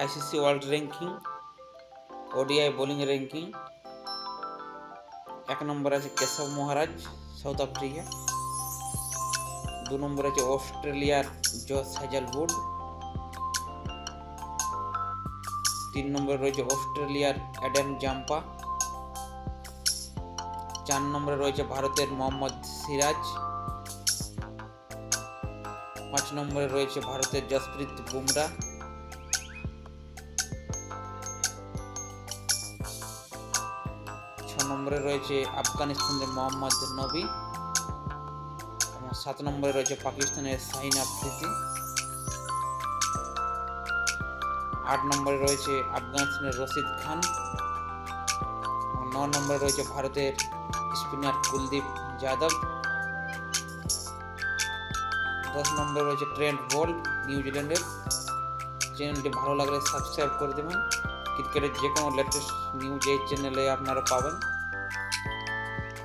ICC world ranking, ODI bowling ranking. 1 নম্বরে আছে কেশব মহারাজ, south Africa. 2 নম্বরে আছে অস্ট্রেলিয়ার জস হ্যাজেলউড। 3 নম্বরে রয়েছে অস্ট্রেলিয়ার অ্যাডাম জাম্পা। 4 নম্বরে রয়েছে ভারতের মোহাম্মদ সিরাজ। 5 নম্বরে রয়েছে ভারতের জসপ্রীত বুমরা। 6 নম্বরে রয়েছে আফগানিস্তানের মোহাম্মদ নবী এবং 7 নম্বরে রয়েছে পাকিস্তানের শাহিন আফ্রিদি। 8 নম্বরে রয়েছে আফগানিস্তানের রশিদ খান এবং 9 নম্বরে রয়েছে ভারতের স্পিনার কুলদীপ যাদব। 10 নম্বরে রয়েছে ট্রেন্ট বোল্ট নিউজিল্যান্ডের। চ্যানেলটি ভালো লাগলে সাবস্ক্রাইব করে দেবেন। ক্রিকেটের যে কোনো লেটেস্ট নিউজ এই চ্যানেলে আপনারা পাবেন।